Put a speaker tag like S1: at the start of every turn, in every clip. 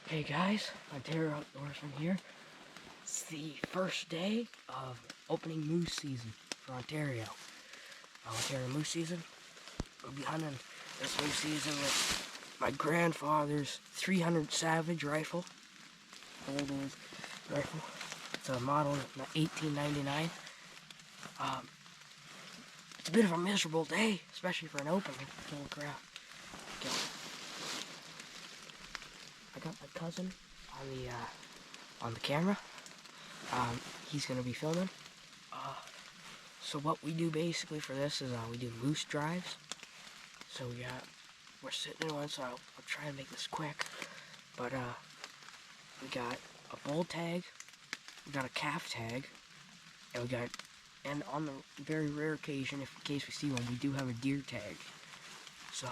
S1: Hey guys, Ontario Outdoorsman here. It's the first day of opening moose season for Ontario. Ontario moose season. We'll be hunting this moose season with my grandfather's 300 Savage rifle. Old rifle. It's a model 1899. It's a bit of a miserable day, especially for an opening. Holy crap. Okay. I got my cousin on the camera. He's gonna be filming. So what we do basically for this is we do moose drives. So we're sitting in one, so I'll try and make this quick. But we got a bull tag, we got a calf tag, and on the very rare occasion, if in case we see one, we do have a deer tag. So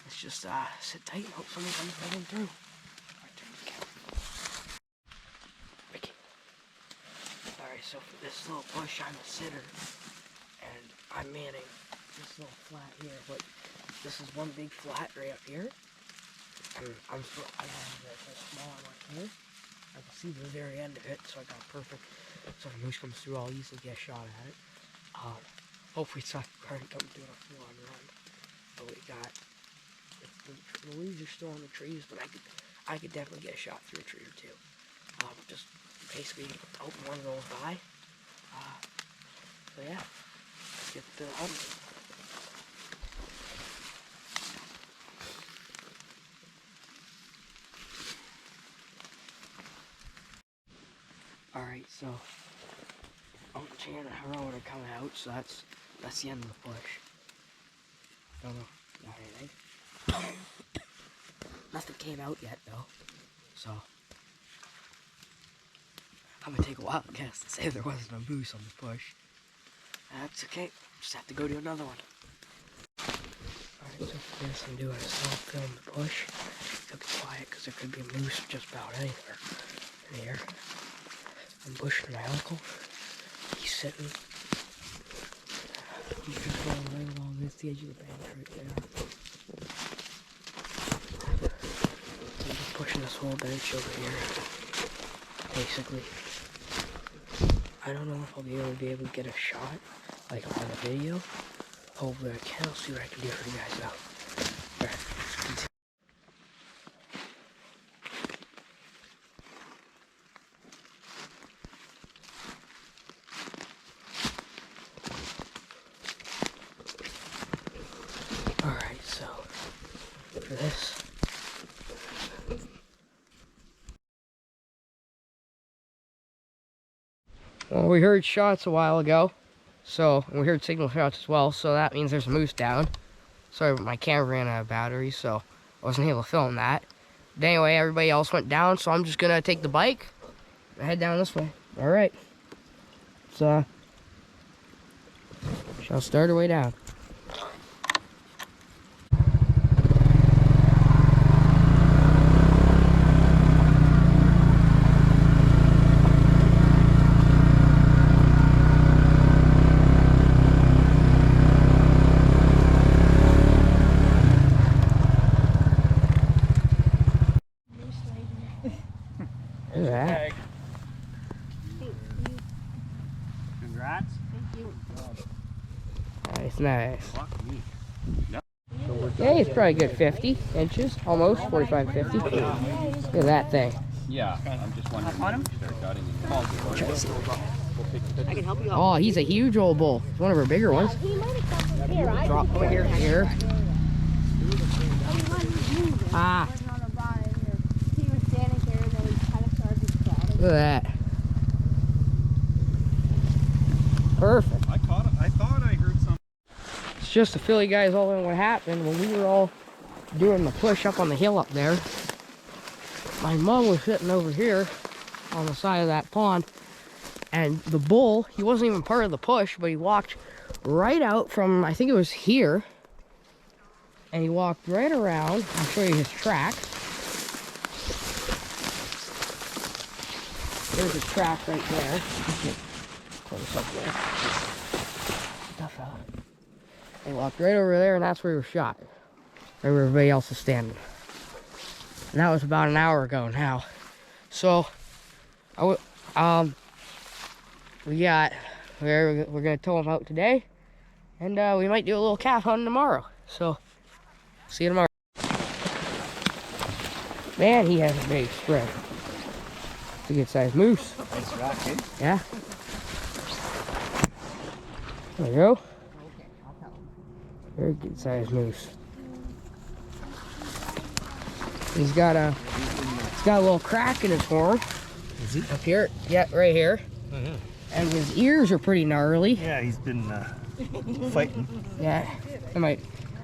S1: let's just sit tight and hope somebody comes running through. Alright, so for this little bush, I'm a sitter, and I'm manning this little flat here, but this is one big flat right up here, and I have a smaller one here. I can see the very end of it, so I got perfect, so if a moose comes through, I'll easily get a shot at it. Hopefully it's not going to come doing a full-on run, but we got, the leaves are still on the trees, but I could definitely get a shot through a tree or two. Just basically open one of those by. So yeah, let's get the hunting. Alright, so Chan and Heroin are coming out, so that's the end of the push. Don't know, not anything. Nothing came out yet though, so I'm gonna take a wild guess and say there wasn't a moose on the push. That's okay, just have to go to another one. Alright, so for this I'm doing a small film the push. Gotta be quiet because there could be a moose just about anywhere in here. I'm bushing my uncle. He's sitting. He's just going right along this the edge of the bank right there. So I'm just pushing this whole bench over here. Basically. I don't know if I'll be able to get a shot, like on the video. Hopefully I can. I'll see what I can do for you guys now. Alright, let's continue. Alright, so for this, well, we heard shots a while ago, and we heard signal shots as well, so that means there's a moose down. Sorry, but my camera ran out of battery, so I wasn't able to film that. But anyway, everybody else went down, so I'm just gonna take the bike and head down this way. Alright. So, shall start our way down. Look at that.
S2: Congrats.
S3: Thank you.
S1: Nice, nice.
S2: No.
S1: Yeah, he's probably a good 50 inches, almost 45, 50. Look at that thing.
S2: Yeah, I'm just wondering when you start gutting and
S3: I can help you out.
S1: Oh, he's a huge old bull. He's one of our bigger ones.
S3: He might have come from here. I
S1: Drop over here. Ah,
S3: He was standing there and then we kind of started crawling.
S1: look at that. Perfect.
S2: I thought I heard something.
S1: It's just to fill you guys all in what happened when we were all doing the push up on the hill up there. My mom was sitting over here on the side of that pond, and the bull, he wasn't even part of the push, but he walked right out from, I think it was here, and he walked right around. I'll show you his tracks. There's his track right there. Close up there. Stuff out. He walked right over there, and that's where he was shot. Right where everybody else is standing. And that was about an hour ago now. So, we're gonna tow him out today, and we might do a little calf hunting tomorrow. So, see you tomorrow. Man, he has a big spread. It's a good sized moose.
S2: Nice rock, eh?
S1: Yeah. There you go. Very good sized moose. He's got a little crack in his horn.
S4: Is he?
S1: Up here. Yeah, right here.
S4: Oh, yeah.
S1: And his ears are pretty gnarly.
S4: Yeah, he's been fighting.
S1: Yeah. I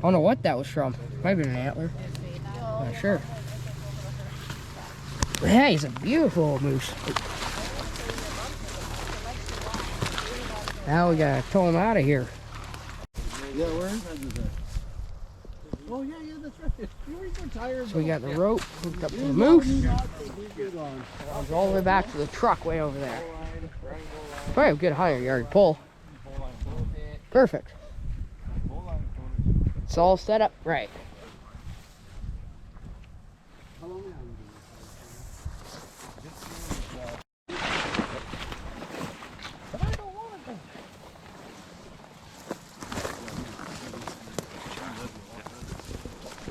S1: don't know what that was from. Might have been an antler. Not sure. But yeah, he's a beautiful old moose. Now we gotta tow him out of here.
S4: Yeah, where is that? Oh, yeah, that's right. You were so tired.
S1: So we got the rope hooked up to the moose. Goes all the way back to the truck way over there. Probably a good 100-yard pull. Perfect. It's all set up right.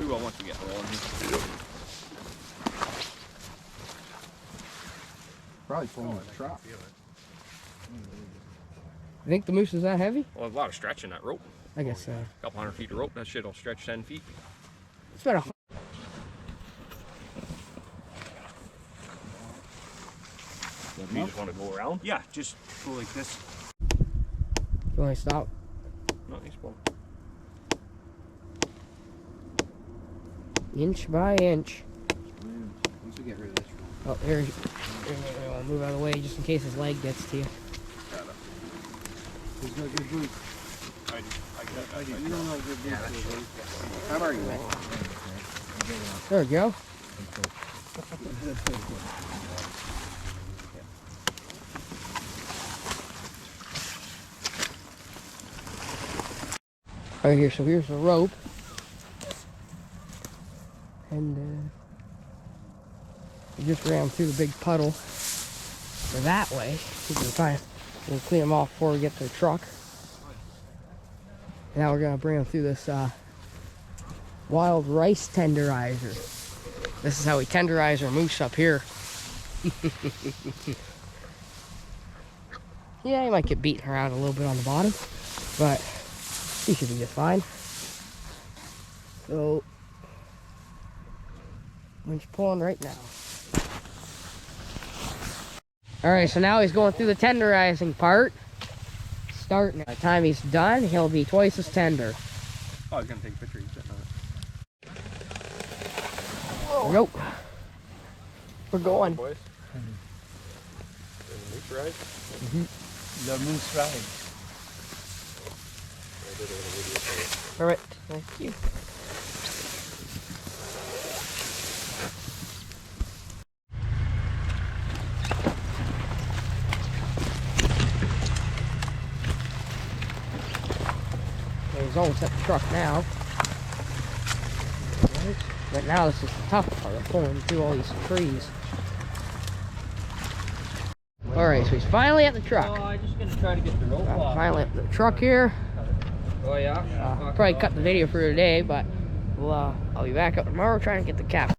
S2: We will once we get rolling here.
S4: Probably pulling a truck.
S1: You think the moose is that heavy?
S2: Well, a lot of stretch in that rope.
S1: I guess so.
S2: A couple 100 feet of rope, that shit will stretch 10 feet.
S1: It's about
S2: You just want to go around? Yeah, just go like this.
S1: You want to stop?
S2: No, he's well.
S1: Inch by inch.
S4: Once we get rid of this
S1: Oh, here. I'll move out of the way just in case his leg gets to you.
S4: He's got good boots.
S2: I
S4: You don't have good boots. How are you?
S1: There we go. Right here, so here's the rope. And we just ran through the big puddle. Or that way. We'll clean them off before we get to the truck. Now we're gonna bring them through this wild rice tenderizer. This is how we tenderize our moose up here. Yeah, he might get beaten around a little bit on the bottom, but he should be just fine. So, winch pulling right now. Alright, so now he's going through the tenderizing part. Starting. By the time he's done, he'll be twice as tender.
S2: Oh, I was going to take a picture. He's sitting on it.
S1: Nope. We're going.
S2: Boys. Moose ride?
S4: The moose ride.
S1: Perfect. Thank you. He's almost at the truck now. But now this is the tough part of pulling through all these trees. Alright, so he's finally at the truck.
S5: I'm just gonna try to get the rope off.
S1: Finally at the truck here.
S5: Oh yeah?
S1: Probably cut the video for today, but I'll be back up tomorrow trying to get the cap.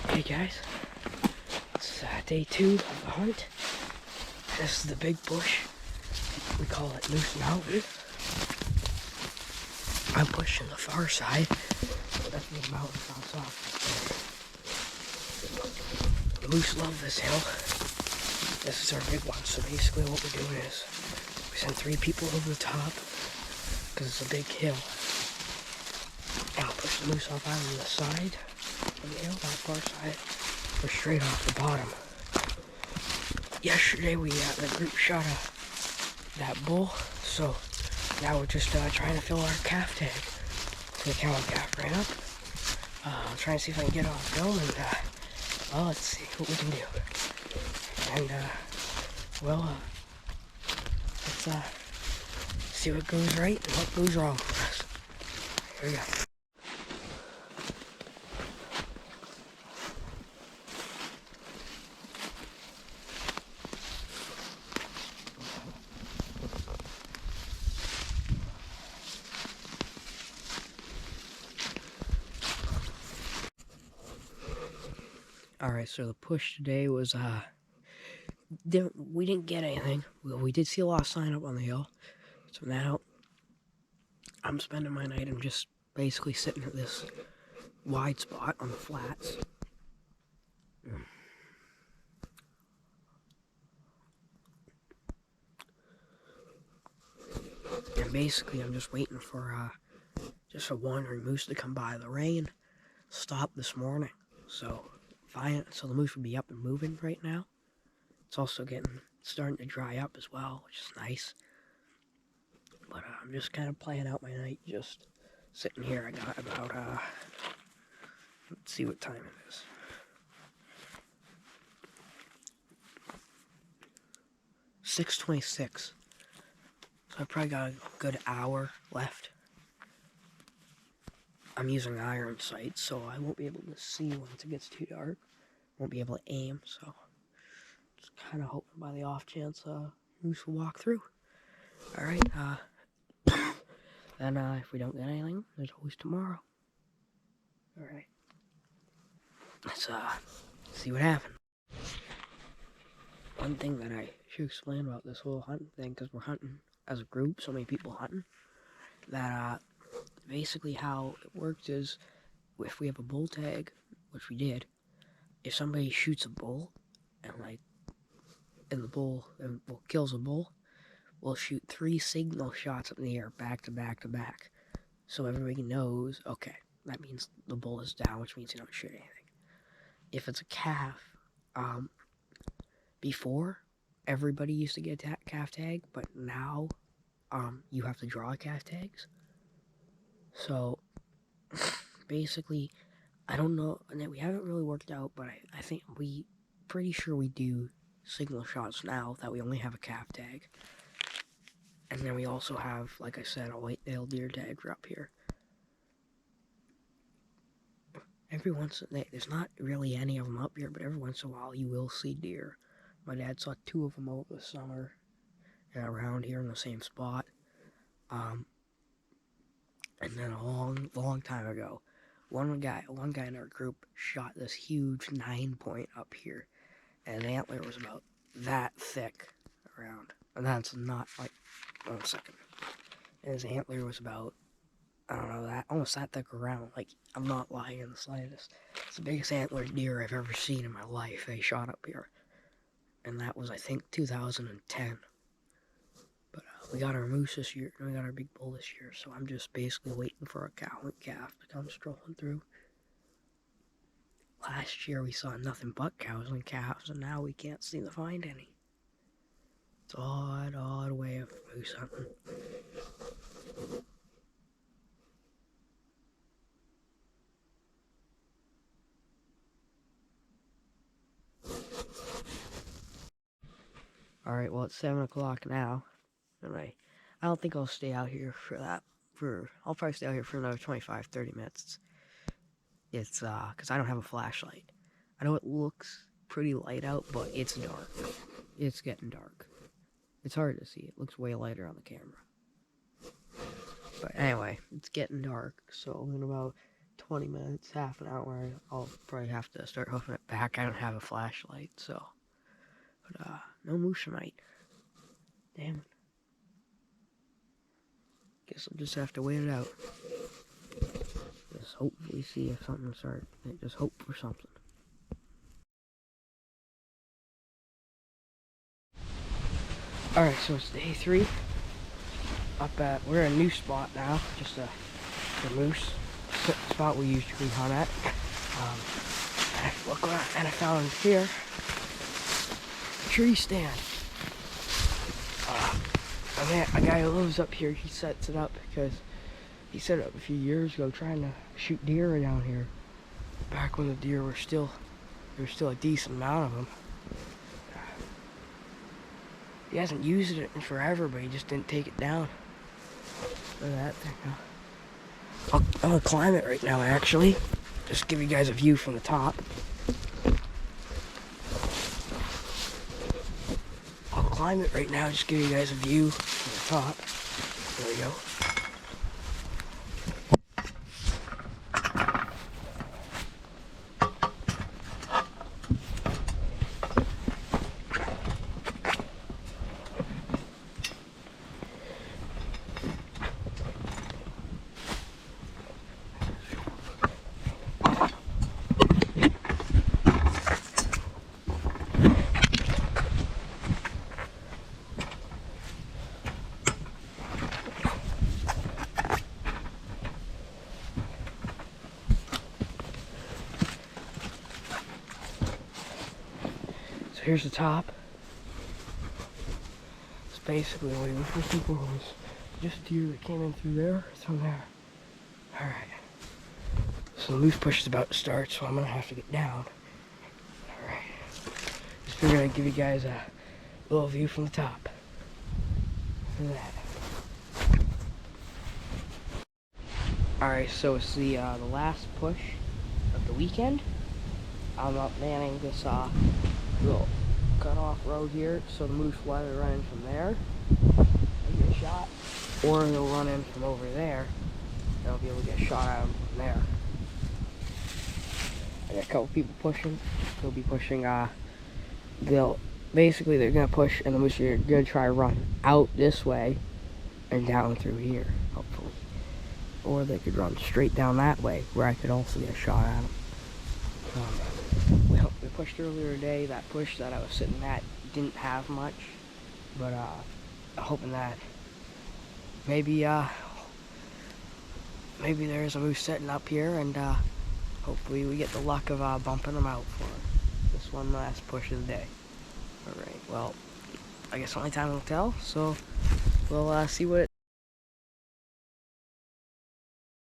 S1: Hey guys, it's day 2 of the hunt. This is the big bush. We call it Moose Mountain. I'm pushing the far side. That's the mountain on top. The moose love this hill. This is our big one. So basically what we're doing is we send 3 people over the top because it's a big hill. And I'll push the moose off out of the side of the hill, that far side, or straight off the bottom. Yesterday the group shot that bull, so now we're just trying to fill our calf tag. The cow and calf ran up. I'm trying to see if I can get off film and well, let's see what we can do. And let's see what goes right and what goes wrong for us. Here we go. Alright, so the push today was, we didn't get anything. We did see a lot of sign up on the hill. So now, I'm spending my night. I'm just basically sitting at this wide spot on the flats. And basically, I'm just waiting for, just a wandering moose to come by. The rain stopped this morning, so the moose would be up and moving right now. It's also starting to dry up as well, which is nice. But I'm just kind of playing out my night, just sitting here. I got about, let's see what time it is. "6:26. So I probably got a good hour left. I'm using iron sights, so I won't be able to see once it gets too dark. Won't be able to aim, so just kind of hoping by the off chance moose will walk through. Alright, then if we don't get anything, there's always tomorrow. Alright. Let's see what happens. One thing that I should explain about this whole hunting thing, because we're hunting as a group, so many people hunting, that basically how it works is, if we have a bull tag, which we did, if somebody shoots a bull, and the bull kills a bull, we'll shoot 3 signal shots up in the air, back to back to back. So everybody knows, okay, that means the bull is down, which means you don't shoot anything. If it's a calf, before, everybody used to get a calf tag, but now, you have to draw calf tags. So, basically, I don't know, and we haven't really worked out, but I think pretty sure we do signal shots now that we only have a calf tag. And then we also have, like I said, a white-tailed deer tag up here. There's not really any of them up here, but every once in a while you will see deer. My dad saw 2 of them over the summer, around here in the same spot. And then a long time ago, one guy in our group shot this huge 9-point up here, and the antler was about that thick around. And that's not like, 1 second. And his antler was about, I don't know, almost that thick around. Like, I'm not lying in the slightest. It's the biggest antlered deer I've ever seen in my life. They shot up here. And that was, I think, 2010. But we got our moose this year, and we got our big bull this year, so I'm just basically waiting for a cow and calf to come strolling through. Last year we saw nothing but cows and calves, and now we can't seem to find any. It's an odd way of moose hunting. Alright, well, it's 7 o'clock now. And I don't think I'll stay out here for that. I'll probably stay out here for another 25-30 minutes. It's, because I don't have a flashlight. I know it looks pretty light out, but it's dark. It's getting dark. It's hard to see. It looks way lighter on the camera. But anyway, it's getting dark, so in about 20 minutes, half an hour, I'll probably have to start hoofing it back. I don't have a flashlight, so. But, no moose tonight. Damn it. Guess I'll just have to wait it out. Just hopefully see if something starts. Just hope for something. Alright, so it's day 3. We're in a new spot now. Just the moose spot we usually hunt at. Look what I found here. Tree stand. A guy who lives up here, he sets it up because he set it up a few years ago trying to shoot deer down here. Back when the deer there was still a decent amount of them. He hasn't used it in forever, but he just didn't take it down. Look at that thing. I'm gonna climb it right now, actually. Just give you guys a view from the top. I'll climb it right now, just give you guys a view from the top. There we go. So here's the top. It's basically what he was looking for was just deer that came in through there, from there. Alright. So the moose push is about to start, so I'm gonna have to get down. Alright. Just figured I'd give you guys a little view from the top. Look at that. Alright, so it's the last push of the weekend. I'm up manning this little cut-off road here, so the moose will either run in from there and get shot, or they'll run in from over there and I'll be able to get a shot at them from there. I got a couple people pushing. They'll be pushing, basically they're gonna push and the moose are gonna try to run out this way and down through here, hopefully. Or they could run straight down that way, where I could also get a shot at them. We pushed earlier today. That push that I was sitting at didn't have much, but hoping that maybe there's a moose sitting up here, and hopefully we get the luck of bumping them out for this one last push of the day. All right. Well, I guess only time will tell. So we'll see what